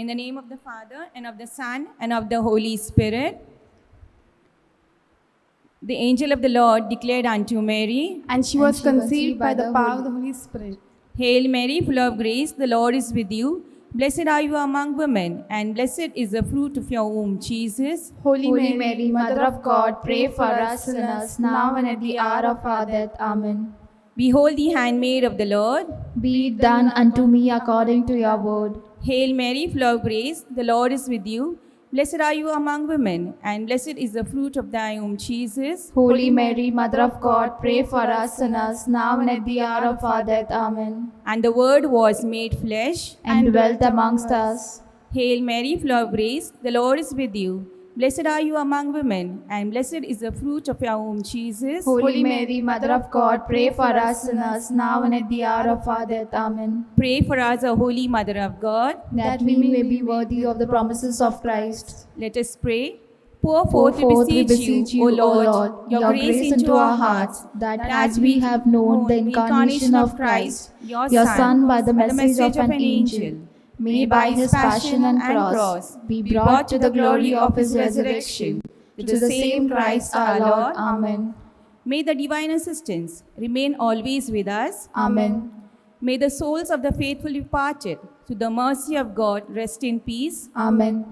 In the name of the Father, and of the Son, and of the Holy Spirit. The angel of the Lord declared unto Mary, and she was conceived by the power of the Holy Spirit. Hail Mary, full of grace, the Lord is with you. Blessed are you among women, and blessed is the fruit of your womb, Jesus. Holy Mary, Mother of God, pray for us sinners, now and at the hour of our death. Amen. Behold the handmaid of the Lord. Be it done unto me according to your word. Hail Mary, full of grace, the Lord is with you. Blessed are you among women, and blessed is the fruit of thy womb, Jesus. Holy Mary, Mother of God, pray for us sinners, now and at the hour of our death. Amen. And the Word was made flesh, and dwelt amongst us. Hail Mary, full of grace, the Lord is with you. Blessed are you among women, and blessed is the fruit of your womb, Jesus. Holy Mary, Mother of God, pray for us sinners, now and at the hour of our death. Amen. Pray for us, O Holy Mother of God, that we may be worthy of the promises of Christ. Let us pray. Pour forth, we beseech you, O Lord, your grace into our hearts, that as we have known the incarnation of Christ, your Son, by the message of an angel, may by his passion and cross be brought to the glory of his resurrection. To the same Christ our Lord. Amen. May the divine assistance remain always with us. Amen. May the souls of the faithful departed to the mercy of God rest in peace. Amen.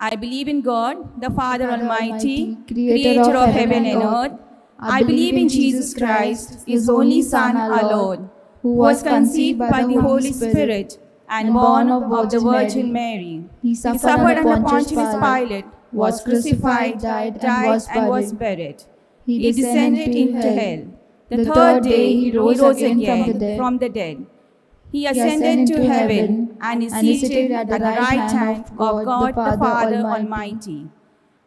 I believe in God, the Father Almighty, creator of heaven and earth. I believe in Jesus Christ, his only Son, our Lord, who was conceived by the Holy Spirit and born of the Virgin Mary. He suffered under Pontius Pilate, was crucified, died, and was buried. He descended into hell. The third day he rose again from the dead. He ascended to heaven and is seated at the right hand of God the Father Almighty.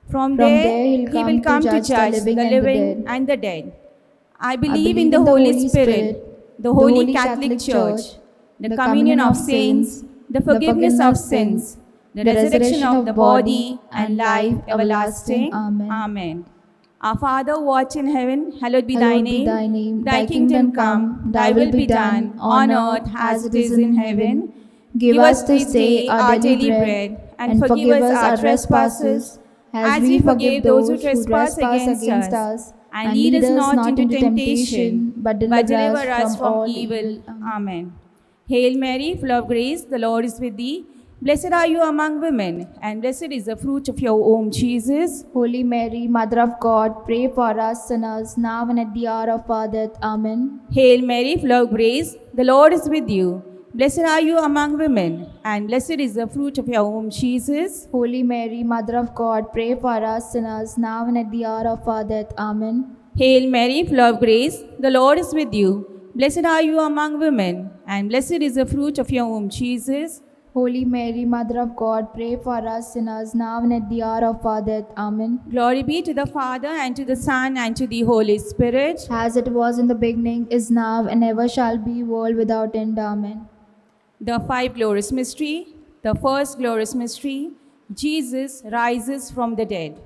From there he will come to judge the living and the dead. I believe in the Holy Spirit, the Holy Catholic Church, the communion of saints, the forgiveness of sins, the resurrection of the body, and life everlasting. Amen. Our Father who art in heaven, hallowed be thy name. Thy kingdom come, thy will be done, on earth as it is in heaven. Give us this day our daily bread, and forgive us our trespasses, as we forgive those who trespass against us. And lead us not into temptation, but deliver us from evil. Amen. Hail Mary, full of grace, the Lord is with thee. Blessed are you among women, and blessed is the fruit of your womb, Jesus. Holy Mary, Mother of God, pray for us sinners, now and at the hour of our death. Amen. Hail Mary, full of grace, the Lord is with you. Blessed are you among women, and blessed is the fruit of your womb, Jesus. Holy Mary, Mother of God, pray for us sinners, now and at the hour of our death. Amen. Hail Mary, full of grace, the Lord is with you. Blessed are you among women, and blessed is the fruit of your womb, Jesus. Holy Mary, Mother of God, pray for us sinners, now and at the hour of our death. Amen. Glory be to the Father, and to the Son, and to the Holy Spirit. As it was in the beginning, is now, and ever shall be, world without end. Amen. The five glorious mystery. The first glorious mystery, Jesus rises from the dead.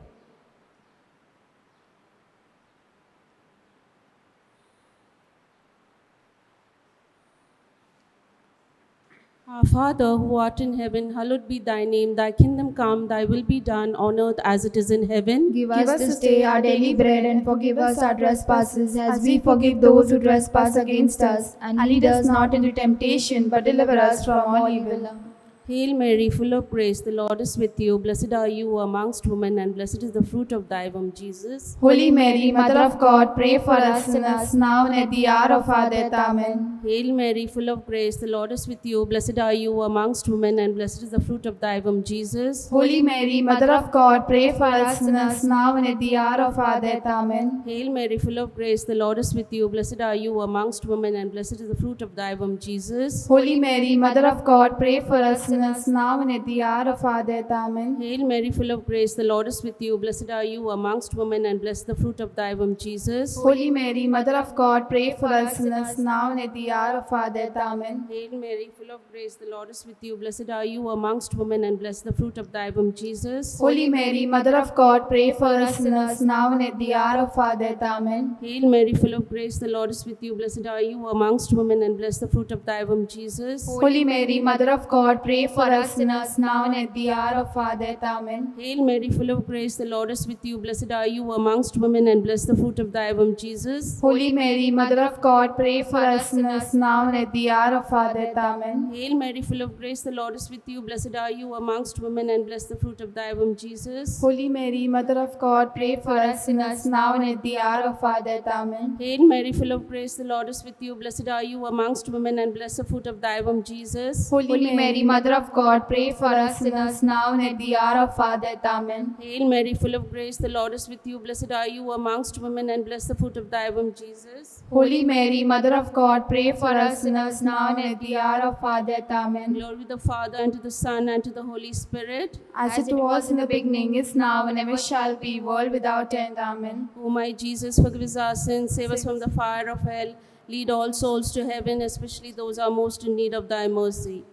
Our Father, who art in heaven, hallowed be thy name. Thy kingdom come, thy will be done on earth as it is in heaven. Give us this day our daily bread, and forgive us our trespasses, as we forgive those who trespass against us. And lead us not into temptation, but deliver us from all evil. Hail Mary, full of grace, the Lord is with you. Blessed are you amongst women, and blessed is the fruit of thy womb, Jesus. Holy Mary, Mother of God, pray for us sinners, now and at the hour of our death. Amen. Hail Mary, full of grace, the Lord is with you. Blessed are you amongst women, and blessed is the fruit of thy womb, Jesus. Holy Mary, Mother of God, pray for us sinners, now and at the hour of our death. Amen. Hail Mary, full of grace, the Lord is with you. Blessed are you amongst women, and blessed is the fruit of thy womb, Jesus. Holy Mary, Mother of God, pray for us sinners, now and at the hour of our death. Amen. Hail Mary, full of grace, the Lord is with you. Blessed are you amongst women, and blessed the fruit of thy womb, Jesus. Holy Mary, Mother of God, pray for us sinners, now and at the hour of our death. Amen. Hail Mary, full of grace, the Lord is with you. Blessed are you amongst women, and blessed the fruit of thy womb, Jesus. Holy Mary, Mother of God, pray for us sinners now and at the hour of our death. Amen. Hail Mary, full of grace, the Lord is with you. Blessed are you amongst women, and blessed the fruit of thy womb, Jesus. Holy Mary, Mother of God, pray for us sinners now and at the hour of our death. Amen. Hail Mary, full of grace, the Lord is with you. Blessed are you amongst women, and blessed the fruit of thy womb, Jesus. Holy Mary, Mother of God, pray for us sinners now and at the hour of our death. Amen. Hail Mary, full of grace, the Lord is with you. Blessed are you amongst women, and blessed the fruit of thy womb, Jesus. Holy Mary, Mother of God, pray for us sinners now and at the hour of our death. Amen. Hail Mary, full of grace, the Lord is with you. Blessed are you amongst women, and blessed the fruit of thy womb, Jesus. Holy Mary, Mother of God, pray for us sinners now and at the hour of our death. Amen. Hail Mary, full of grace, the Lord is with you. Blessed are you amongst women, and blessed the fruit of thy womb, Jesus. Holy Mary, Mother of God, pray for us sinners now and at the hour of our death. Amen. Glory to the Father, and to the Son, and to the Holy Spirit. As it was in the beginning, is now, and ever shall be, world without end. Amen. O my Jesus, forgive us our sins, save us from the fire of hell, lead all souls to heaven, especially those who are most in need of thy mercy.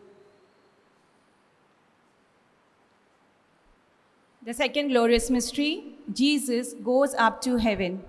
The second glorious mystery, Jesus goes up to heaven.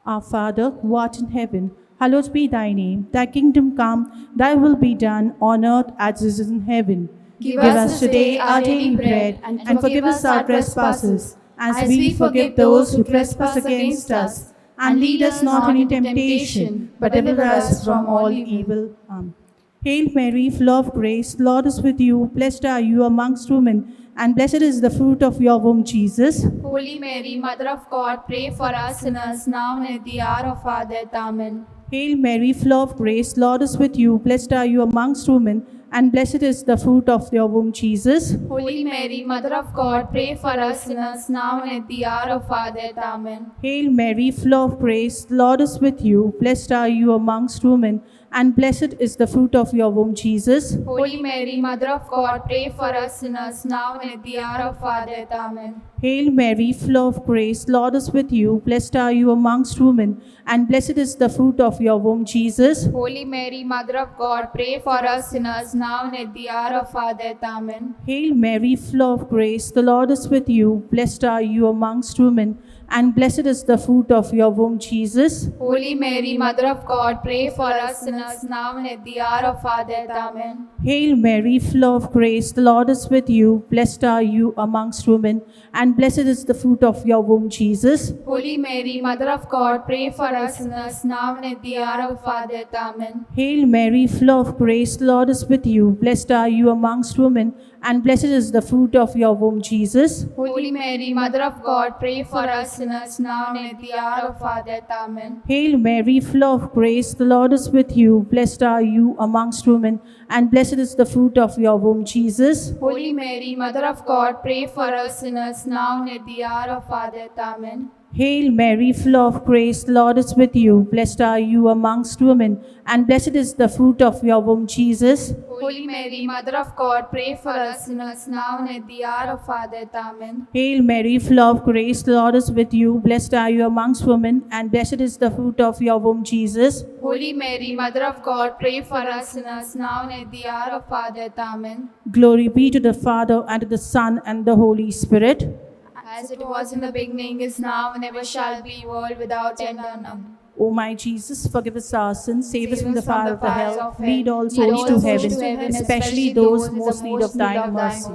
Our Father, who art in heaven, hallowed be thy name. Thy kingdom come, thy will be done on earth as it is in heaven. Give us today our daily bread, and forgive us our trespasses, as we forgive those who trespass against us. And lead us not into temptation, but deliver us from all evil. Amen. Hail Mary, full of grace, the Lord is with you. Blessed are you amongst women, and blessed is the fruit of your womb, Jesus. Holy Mary, Mother of God, pray for us sinners now and at the hour of our death. Amen. Hail Mary, full of grace, the Lord is with you. Blessed are you amongst women, and blessed is the fruit of your womb, Jesus. Holy Mary, Mother of God, pray for us sinners now and at the hour of our death. Amen. Hail Mary, full of grace, the Lord is with you. Blessed are you amongst women, and blessed is the fruit of your womb, Jesus. Holy Mary, Mother of God, pray for us sinners now and at the hour of our death. Amen. Hail Mary, full of grace, the Lord is with you. Blessed are you amongst women, and blessed is the fruit of your womb, Jesus. Holy Mary, Mother of God, pray for us sinners now and at the hour of our death. Amen. Hail Mary, full of grace, the Lord is with you. Blessed are you amongst women, and blessed is the fruit of your womb, Jesus. Holy Mary, Mother of God, pray for us sinners now and at the hour of our death. Amen. Hail Mary, full of grace, the Lord is with you. Blessed are you amongst women, and blessed is the fruit of your womb, Jesus. Holy Mary, Mother of God, pray for us sinners now and at the hour of our death. Amen. Hail Mary, full of grace, the Lord is with you. Blessed are you amongst women, and blessed is the fruit of your womb, Jesus. Holy Mary, Mother of God, pray for us sinners now and at the hour of our death. Amen. Hail Mary, full of grace, the Lord is with you. Blessed are you amongst women, and blessed is the fruit of your womb, Jesus. Holy Mary, Mother of God, pray for us sinners now and at the hour of our death. Amen. Hail Mary, full of grace, the Lord is with you. Blessed are you amongst women, and blessed is the fruit of your womb, Jesus. Holy Mary, Mother of God, pray for us sinners now and at the hour of our death. Amen. Hail Mary, full of grace, the Lord is with you. Blessed are you amongst women, and blessed is the fruit of your womb, Jesus. Holy Mary, Mother of God, pray for us sinners now and at the hour of our death. Amen. Glory be to the Father, and to the Son, and the Holy Spirit. As it was in the beginning, is now, and ever shall be, world without end. Amen. O my Jesus, forgive us our sins, save us from the fire of the hell, lead all souls to heaven, especially those who most need of thy mercy.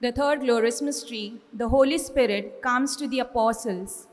The third glorious mystery, the Holy Spirit comes to the apostles.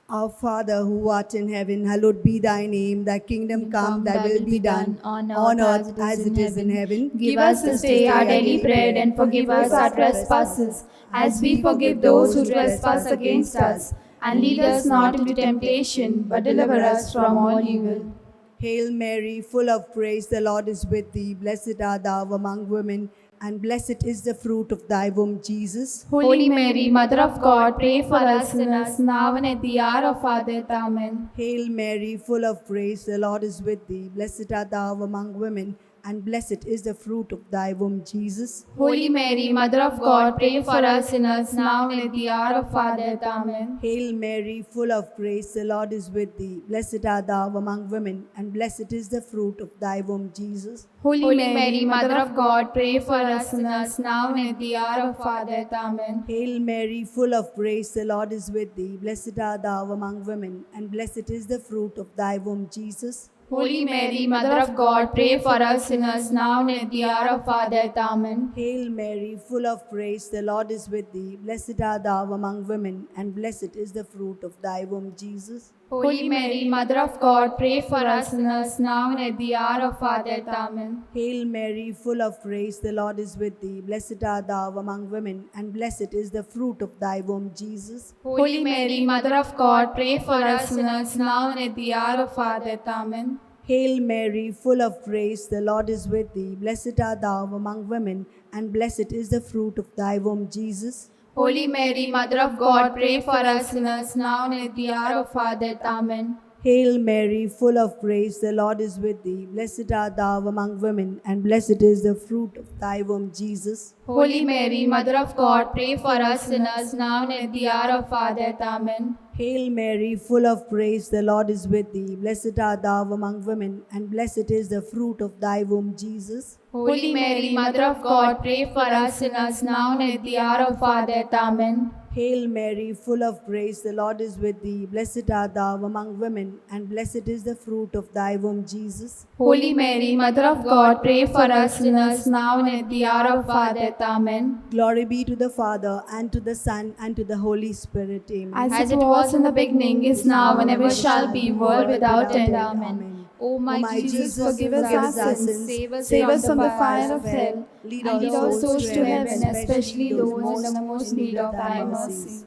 Our Father, who art in heaven, hallowed be thy name. Thy kingdom come, thy will be done, on earth as it is in heaven. Give us this day our daily bread, and forgive us our trespasses, as we forgive those who trespass against us. And lead us not into temptation, but deliver us from all evil. Hail Mary, full of grace, the Lord is with thee. Blessed art thou among women, and blessed is the fruit of thy womb, Jesus. Holy Mary, Mother of God, pray for us sinners now and at the hour of our death. Amen. Hail Mary, full of grace, the Lord is with thee. Blessed art thou among women, and blessed is the fruit of thy womb, Jesus. Holy Mary, Mother of God, pray for us sinners now and at the hour of our death. Amen. Hail Mary, full of grace, the Lord is with thee. Blessed art thou among women, and blessed is the fruit of thy womb, Jesus. Holy Mary, Mother of God, pray for us sinners now and at the hour of our death. Amen. Hail Mary, full of grace, the Lord is with thee. Blessed art thou among women, and blessed is the fruit of thy womb, Jesus. Holy Mary, Mother of God, pray for us sinners now and at the hour of our death. Amen. Hail Mary, full of grace, the Lord is with thee. Blessed art thou among women, and blessed is the fruit of thy womb, Jesus. Holy Mary, Mother of God, pray for us sinners now and at the hour of our death. Amen. Hail Mary, full of grace, the Lord is with thee. Blessed art thou among women, and blessed is the fruit of thy womb, Jesus. Holy Mary, Mother of God, pray for us sinners now and at the hour of our death. Amen. Hail Mary, full of grace, the Lord is with thee. Blessed art thou among women, and blessed is the fruit of thy womb, Jesus. Holy Mary, Mother of God, pray for us sinners now and at the hour of our death. Amen. Hail Mary, full of grace, the Lord is with thee. Blessed art thou among women, and blessed is the fruit of thy womb, Jesus. Holy Mary, Mother of God, pray for us sinners now and at the hour of our death. Amen. Hail Mary, full of grace, the Lord is with thee. Blessed art thou among women, and blessed is the fruit of thy womb, Jesus. Holy Mary, Mother of God, pray for us sinners now and at the hour of our death. Amen. Hail Mary, full of grace, the Lord is with thee. Blessed art thou among women, and blessed is the fruit of thy womb, Jesus. Holy Mary, Mother of God, pray for us sinners now and at the hour of our death. Amen. Glory be to the Father, and to the Son, and to the Holy Spirit. Amen. As it was in the beginning, is now, and ever shall be, world without end. Amen. O my Jesus, forgive us our sins, save us from the fire of hell, lead all souls to heaven, especially those in the most need of thy mercy.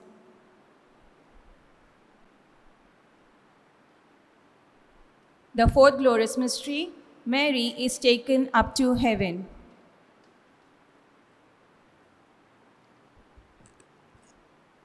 The fourth glorious mystery, Mary is taken up to heaven.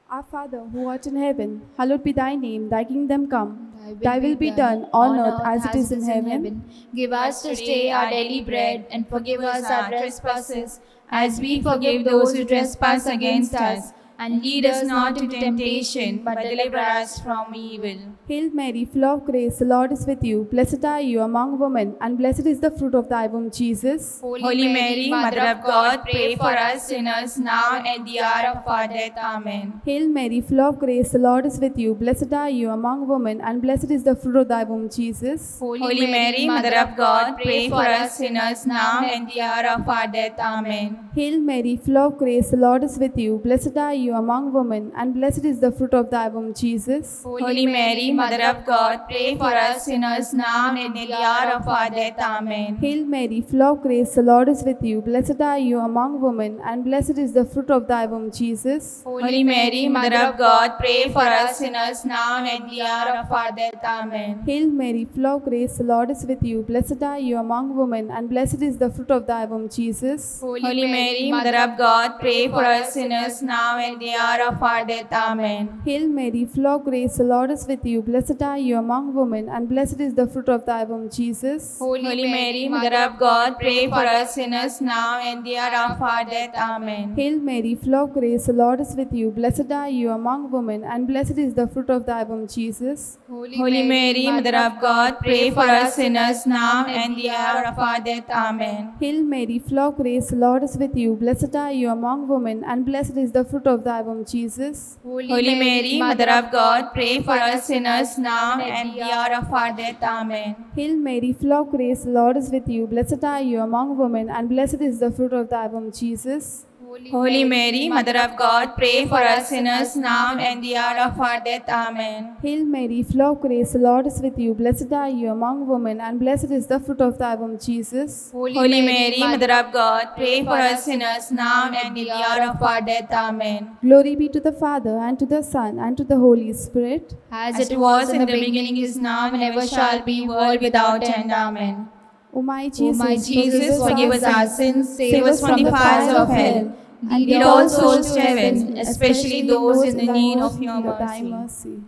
Our Father, who art in heaven, hallowed be thy name. Thy kingdom come. Thy will be done on earth as it is in heaven. Give us this day our daily bread, and forgive us our trespasses, as we forgive those who trespass against us. And lead us not into temptation, but deliver us from evil. Hail Mary, full of grace, the Lord is with you. Blessed are you among women, and blessed is the fruit of thy womb, Jesus. Holy Mary, Mother of God, pray for us sinners now and the hour of our death. Amen. Hail Mary, full of grace, the Lord is with you. Blessed are you among women, and blessed is the fruit of thy womb, Jesus. Holy Mary, Mother of God, pray for us sinners now and the hour of our death. Amen. Hail Mary, full of grace, the Lord is with you. Blessed are you among women, and blessed is the fruit of thy womb, Jesus. Holy Mary, Mother of God, pray for us sinners now and in the hour of our death. Amen. Hail Mary, full of grace, the Lord is with you. Blessed are you among women, and blessed is the fruit of thy womb, Jesus. Holy Mary, Mother of God, pray for us sinners now and the hour of our death. Amen. Hail Mary, full of grace, the Lord is with you. Blessed are you among women, and blessed is the fruit of thy womb, Jesus. Holy Mary, Mother of God, pray for us sinners now and the hour of our death. Amen. Hail Mary, full of grace, the Lord is with you. Blessed are you among women, and blessed is the fruit of thy womb, Jesus. Holy Mary, Mother of God, pray for us sinners now and the hour of our death. Amen. Hail Mary, full of grace, the Lord is with you. Blessed are you among women, and blessed is the fruit of thy womb, Jesus. Holy Mary, Mother of God, pray for us sinners now and the hour of our death. Amen. Hail Mary, full of grace, the Lord is with you. Blessed are you among women, and blessed is the fruit of thy womb, Jesus. Holy Mary, Mother of God, pray for us sinners now and the hour of our death. Amen. Hail Mary, full of grace, the Lord is with you. Blessed are you among women, and blessed is the fruit of thy womb, Jesus. Holy Mary, Mother of God, pray for us sinners now and the hour of our death. Amen. Hail Mary, full of grace, the Lord is with you. Blessed are you among women, and blessed is the fruit of thy womb, Jesus. Holy Mary, Mother of God, pray for us sinners now and in the hour of our death. Amen. Glory be to the Father, and to the Son, and to the Holy Spirit. As it was in the beginning, is now, and ever shall be, world without end. Amen. O my Jesus, Jesus, forgive us our sins, save us from the fires of hell, and lead all souls to heaven, especially those in the need of your mercy.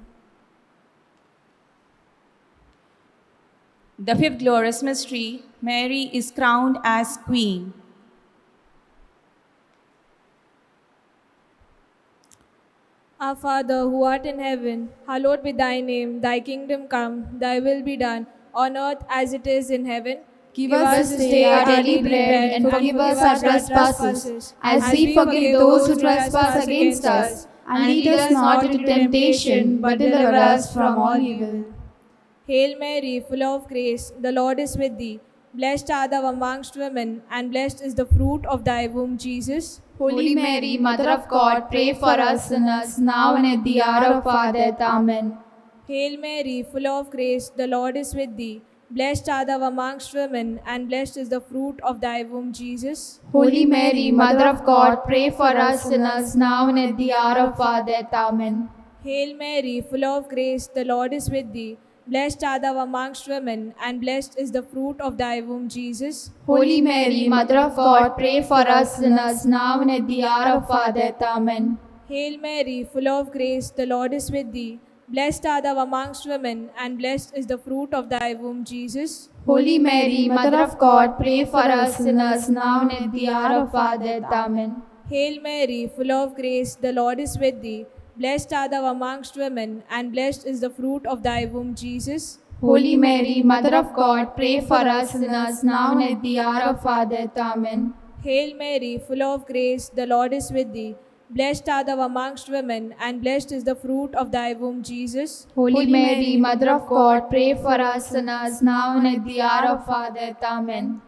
The fifth glorious mystery, Mary is crowned as Queen. Our Father, who art in heaven, hallowed be thy name. Thy kingdom come, thy will be done, on earth as it is in heaven. Give us this day our daily bread, and forgive us our trespasses, as we forgive those who trespass against us. And lead us not into temptation, but deliver us from all evil. Hail Mary, full of grace, the Lord is with thee. Blessed art thou amongst women, and blessed is the fruit of thy womb, Jesus. Holy Mary, Mother of God, pray for us sinners, now and at the hour of our death. Amen. Hail Mary, full of grace, the Lord is with thee. Blessed art thou amongst women, and blessed is the fruit of thy womb, Jesus. Holy Mary, Mother of God, pray for us sinners, now and at the hour of our death. Amen. Hail Mary, full of grace, the Lord is with thee. Blessed art thou amongst women, and blessed is the fruit of thy womb, Jesus. Holy Mary, Mother of God, pray for us sinners, now and at the hour of our death. Amen. Hail Mary, full of grace, the Lord is with thee. Blessed art thou amongst women, and blessed is the fruit of thy womb, Jesus. Holy Mary, Mother of God, pray for us sinners, now and at the hour of our death. Amen. Hail Mary, full of grace, the Lord is with thee. Blessed art thou amongst women, and blessed is the fruit of thy womb, Jesus. Holy Mary, Mother of God, pray for us sinners, now and at the hour of our death. Amen. Hail Mary, full of grace, the Lord is with thee. Blessed art thou amongst women, and blessed is the fruit of thy womb, Jesus. Holy Mary, Mother of God, pray for us sinners, now and at the hour of our death. Amen.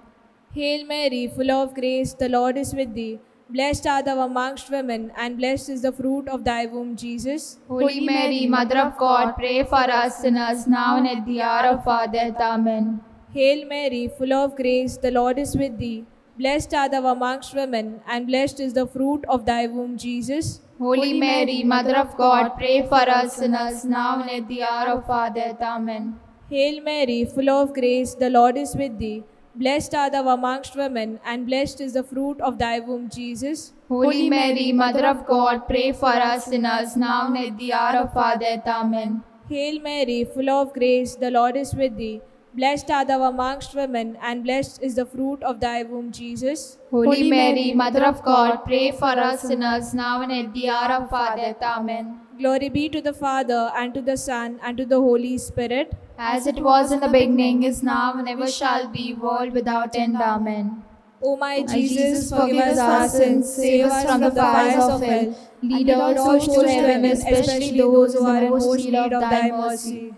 Hail Mary, full of grace, the Lord is with thee. Blessed art thou amongst women, and blessed is the fruit of thy womb, Jesus. Holy Mary, Mother of God, pray for us sinners, now and at the hour of our death. Amen. Hail Mary, full of grace, the Lord is with thee. Blessed art thou amongst women, and blessed is the fruit of thy womb, Jesus. Holy Mary, Mother of God, pray for us sinners, now and at the hour of our death. Amen. Hail Mary, full of grace, the Lord is with thee. Blessed art thou amongst women, and blessed is the fruit of thy womb, Jesus. Holy Mary, Mother of God, pray for us sinners, now and at the hour of our death. Amen. Hail Mary, full of grace, the Lord is with thee. Blessed art thou amongst women, and blessed is the fruit of thy womb, Jesus. Holy Mary, Mother of God, pray for us sinners, now and at the hour of our death. Amen. Glory be to the Father, and to the Son, and to the Holy Spirit. As it was in the beginning, is now, and ever shall be, world without end. Amen. O my Jesus, forgive us our sins, save us from the fires of hell. Lead all souls to heaven, especially those who are in most need of thy mercy.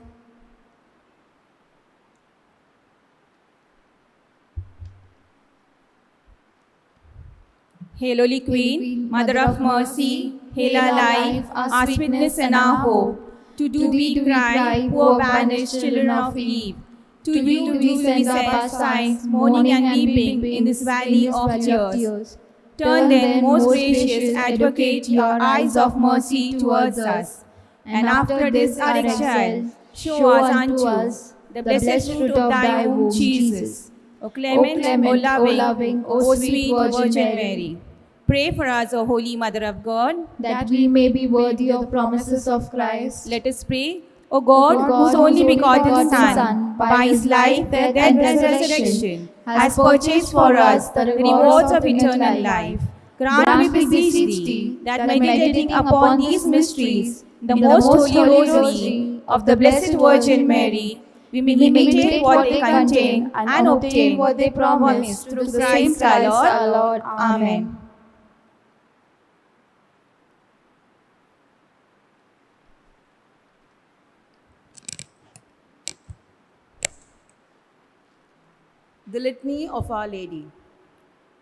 Hail, Holy Queen, Mother of Mercy, hail our life, our sweetness and our hope. To do we cry, poor banished children of Eve. To you do we send our pastimes, mourning and weeping in this valley of tears. Turn then, most gracious Advocate, your eyes of mercy towards us. And after this our exile, show us unto us the blessed fruit of thy womb, Jesus. O clement, O loving, O sweet Virgin Mary. Pray for us, O Holy Mother of God, that we may be worthy of the promises of Christ. Let us pray. O God, whose only begotten Son, by his life, death, and resurrection, has purchased for us the rewards of eternal life, grant, we beseech thee, that meditating upon these mysteries, the most holy rosary of the Blessed Virgin Mary, we may imitate what they contain and obtain what they promise through Christ our Lord. Amen. The Litany of Our Lady.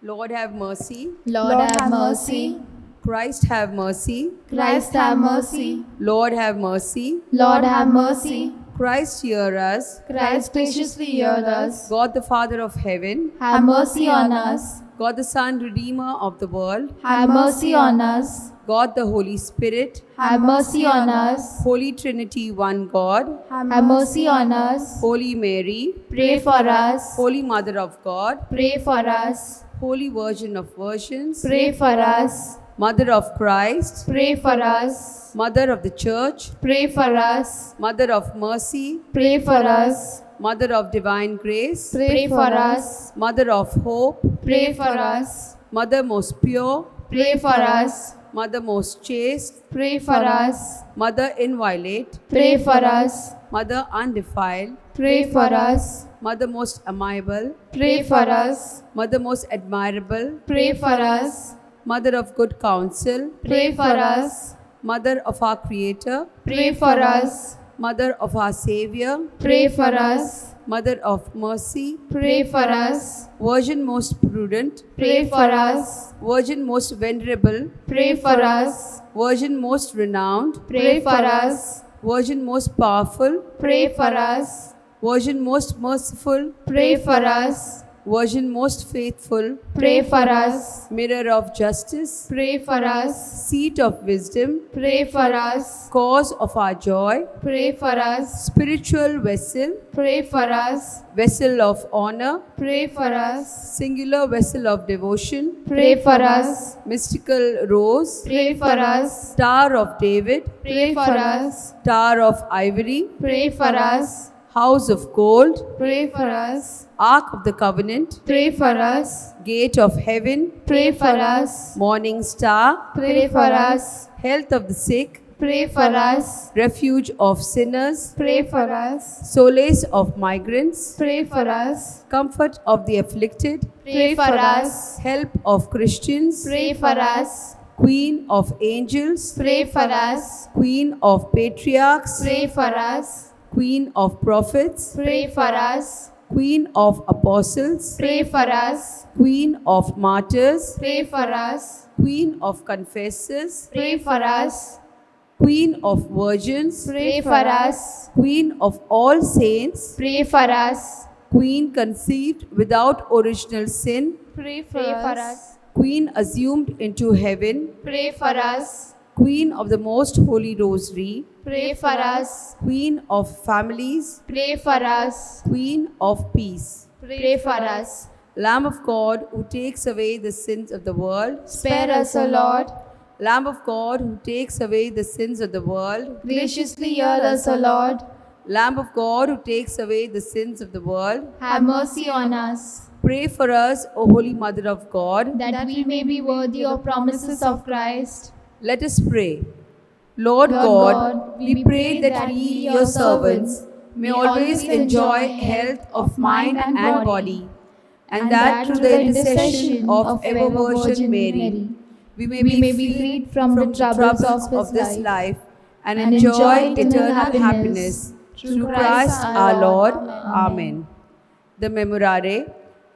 Lord have mercy. Lord have mercy. Christ have mercy. Christ have mercy. Lord have mercy. Lord have mercy. Christ hear us. Christ graciously hear us. God the Father of heaven. Have mercy on us. God the Son, Redeemer of the world. Have mercy on us. God the Holy Spirit. Have mercy on us. Holy Trinity, one God. Have mercy on us. Holy Mary. Pray for us. Holy Mother of God. Pray for us. Holy Virgin of Virgins. Pray for us. Mother of Christ. Pray for us. Mother of the Church. Pray for us. Mother of mercy. Pray for us. Mother of divine grace, pray for us. Mother of hope, Pray for us. Mother most pure, Pray for us. Mother most chaste, Pray for us. Mother inviolate, Pray for us. Mother undefiled, Pray for us. Mother most amiable, Pray for us. Mother most admirable, Pray for us. Mother of good counsel, Pray for us. Mother of our Creator, Pray for us. Mother of our Savior, Pray for us. Mother of mercy, Pray for us. Virgin most prudent, Pray for us. Virgin most venerable, Pray for us. Virgin most renowned, Pray for us. Virgin most powerful, Pray for us. Virgin most merciful, Pray for us. Virgin most faithful, Pray for us. Mirror of justice, Pray for us. Seat of wisdom, Pray for us. Cause of our joy, Pray for us. Spiritual vessel, Pray for us. Vessel of honor, Pray for us. Singular vessel of devotion, Pray for us. Mystical rose, Pray for us. Star of David, Pray for us. Tower of ivory, Pray for us. House of gold, Pray for us. Ark of the covenant, Pray for us. Gate of heaven, Pray for us. Morning star, Pray for us. Health of the sick, Pray for us. Refuge of sinners, Pray for us. Solace of migrants, Pray for us. Comfort of the afflicted, Pray for us. Help of Christians, Pray for us. Queen of angels, Pray for us. Queen of patriarchs, Pray for us. Queen of prophets, Pray for us. Queen of apostles, Pray for us. Queen of martyrs, Pray for us. Queen of confessors, Pray for us. Queen of virgins, Pray for us. Queen of all saints, Pray for us. Queen conceived without original sin, Pray for us. Queen assumed into heaven, Pray for us. Queen of the most holy rosary, Pray for us. Queen of families, Pray for us. Queen of peace, Pray for us. Lamb of God who takes away the sins of the world, Spare us, O Lord. Lamb of God who takes away the sins of the world, Graciously hear us, O Lord. Lamb of God who takes away the sins of the world, Have mercy on us, pray for us, O Holy Mother of God. that we may be worthy of promises of Christ. Let us pray. Lord God, we pray that we, your servants, may always enjoy health of mind and body, and that through the intercession of ever Virgin Mary, we may be freed from the troubles of this life and enjoy eternal happiness through Christ our Lord. Amen. The Memorare.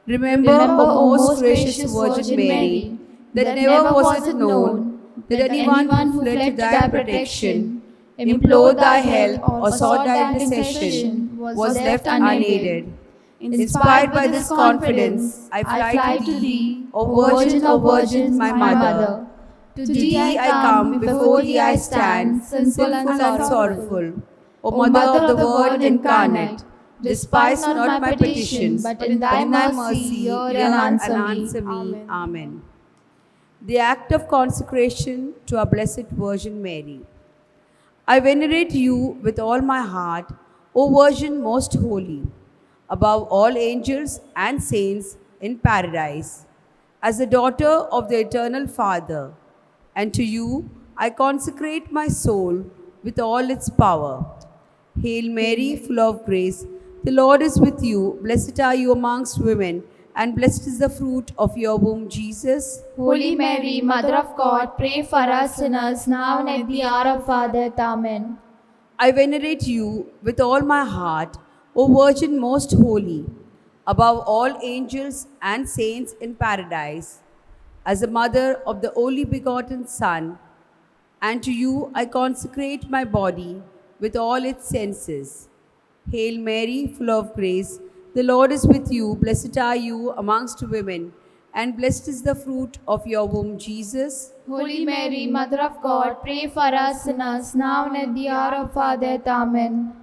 Remember, O most gracious Virgin Mary, that never was it known that anyone who fled to thy protection, implored thy help, or sought thy intercession was left unaided. Inspired by this confidence, I fly to thee, O Virgin, my mother. To thee I come, before thee I stand, sinful and sorrowful. O Mother of the Word incarnate, despise not my petition, but in thy mercy hear and answer me. Amen. The act of consecration to our Blessed Virgin Mary. I venerate you with all my heart, O Virgin most holy, above all angels and saints in paradise, as the daughter of the eternal Father, and to you I consecrate my soul with all its power. Hail Mary, full of grace, the Lord is with you. Blessed are you amongst women, and blessed is the fruit of your womb, Jesus. Holy Mary, Mother of God, pray for us sinners, now and at the hour of our death. Amen. I venerate you with all my heart, O Virgin most holy, above all angels and saints in paradise, as the mother of the only begotten Son, and to you I consecrate my body with all its senses. Hail Mary, full of grace, the Lord is with you. Blessed are you amongst women, and blessed is the fruit of your womb, Jesus. Holy Mary, Mother of God, pray for us sinners, now and at the hour of our death. Amen.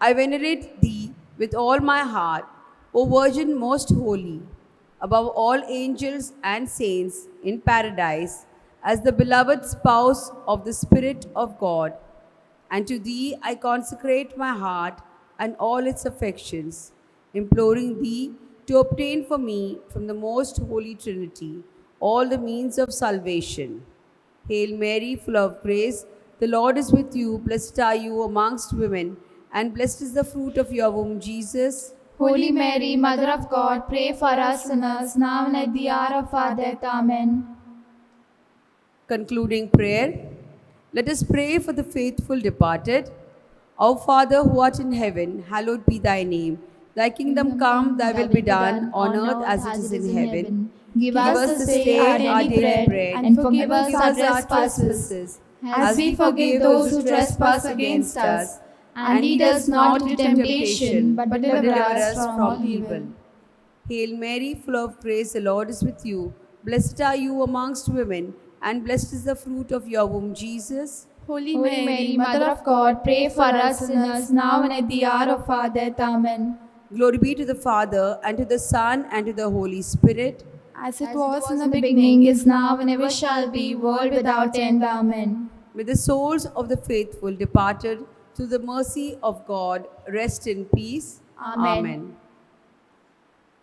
I venerate thee with all my heart, O Virgin most holy, above all angels and saints in paradise, as the beloved spouse of the Spirit of God. And to thee I consecrate my heart and all its affections, imploring thee to obtain for me from the most holy Trinity all the means of salvation. Hail Mary, full of grace, the Lord is with you. Blessed are you amongst women, and blessed is the fruit of your womb, Jesus. Holy Mary, Mother of God, pray for us sinners, now and at the hour of our death. Amen. Concluding prayer, let us pray for the faithful departed. Our Father who art in heaven, hallowed be thy name. Thy kingdom come, thy will be done, on earth as it is in heaven. Give us this day our daily bread, and forgive us our trespasses, as we forgive those who trespass against us. And lead us not into temptation, but deliver us from evil. Hail Mary, full of grace, the Lord is with you. Blessed are you amongst women, and blessed is the fruit of your womb, Jesus. Holy Mary, Mother of God, pray for us sinners, now and at the hour of our death. Amen. Glory be to the Father, and to the Son, and to the Holy Spirit. As it was in the Beginning, is now, and ever shall be, world without end. Amen. May the souls of the faithful departed through the mercy of God rest in peace. Amen.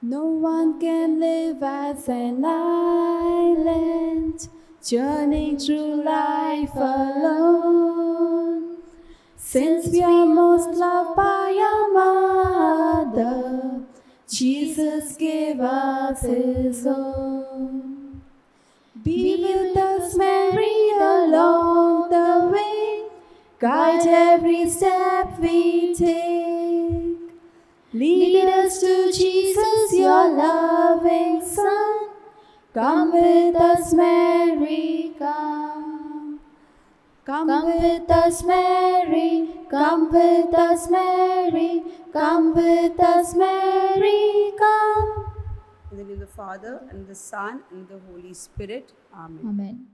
No one can live as an island, journeying through life alone. Since we are most loved by our Mother, Jesus gave us His own. Be with us, Mary, along the way. Guide every step we take. Lead us to Jesus, your loving Son. Come with us, Mary, come. Come with us, Mary. Come with us, Mary. Come with us, Mary, come. In the name of the Father, and the Son, and the Holy Spirit. Amen. Amen.